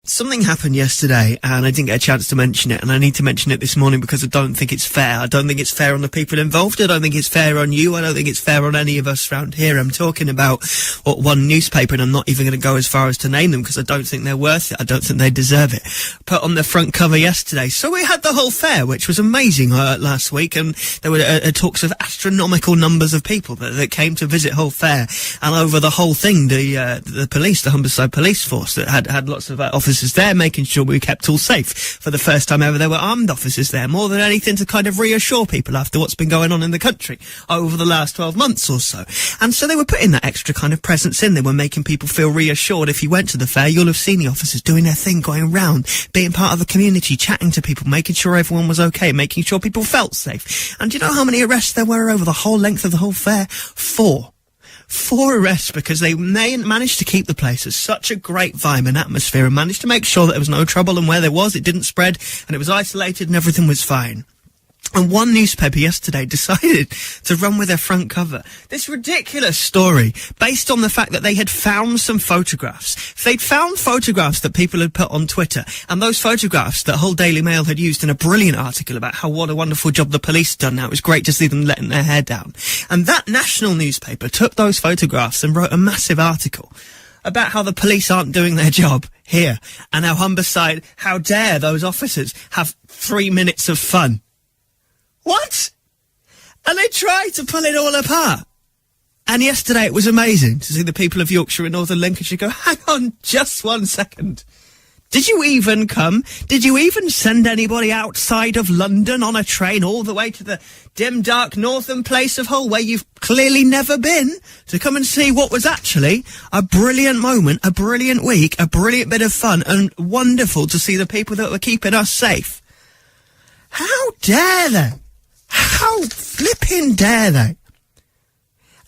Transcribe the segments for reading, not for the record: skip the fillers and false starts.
Something happened yesterday, and I didn't get a chance to mention it, and I need to mention it this morning because I don't think it's fair. I don't think it's fair on the people involved. I don't think it's fair on you. I don't think it's fair on any of us around here. I'm talking about one newspaper, and I'm not even going to go as far as to name them because I don't think they're worth it. I don't think they deserve it. Put on the front cover yesterday. So we had the whole fair, which was amazing last week, and there were talks of astronomical numbers of people that came to visit Hull Fair. And over the whole thing, the police, the Humberside Police force, that had lots of officers there making sure we kept all safe. For the first time ever, there were armed officers there, more than anything to kind of reassure people after what's been going on in the country over the last 12 months or so. And so they were putting that extra kind of presence in. They were making people feel reassured. If you went to the fair, you'll have seen the officers doing their thing, going round, being part of the community, chatting to people, making sure everyone was okay, making sure people felt safe. And do you know how many arrests there were over the whole length of the whole fair? 4 arrests, because they managed to keep the place as such a great vibe and atmosphere, and managed to make sure that there was no trouble, and where there was, it didn't spread, and it was isolated and everything was fine. And one newspaper yesterday decided to run with their front cover this ridiculous story based on the fact that they had found some photographs. They'd found photographs that people had put on Twitter, and those photographs that Hull Daily Mail had used in a brilliant article about how what a wonderful job the police had done now. It was great to see them letting their hair down. And that national newspaper took those photographs and wrote a massive article about how the police aren't doing their job here, and how Humberside, how dare those officers have 3 minutes of fun. What? And they tried to pull it all apart. And yesterday it was amazing to see the people of Yorkshire and Northern Lincolnshire go, hang on just 1 second. Did you even come? Did you even send anybody outside of London on a train all the way to the dim, dark northern place of Hull, where you've clearly never been, to come and see what was actually a brilliant moment, a brilliant week, a brilliant bit of fun, and wonderful to see the people that were keeping us safe? How dare they? How flipping dare they?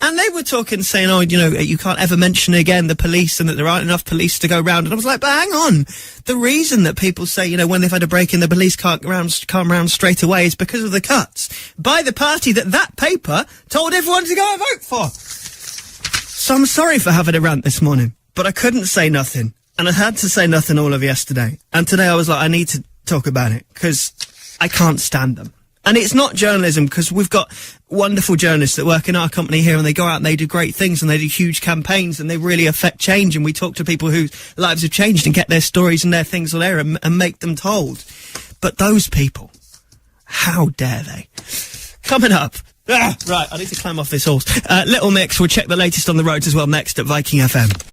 And they were talking, saying, oh, you know, you can't ever mention again the police and that there aren't enough police to go round. And I was like, but hang on. The reason that people say, you know, when they've had a break in, the police can't come round straight away is because of the cuts by the party that paper told everyone to go and vote for. So I'm sorry for having a rant this morning, but I couldn't say nothing. And I had to say nothing all of yesterday. And today I was like, I need to talk about it, because I can't stand them. And it's not journalism, because we've got wonderful journalists that work in our company here, and they go out and they do great things, and they do huge campaigns, and they really affect change, and we talk to people whose lives have changed and get their stories and their things on air and make them told. But those people, how dare they? Coming up. Right, I need to climb off this horse. Little Mix, we'll check the latest on the roads as well next at Viking FM.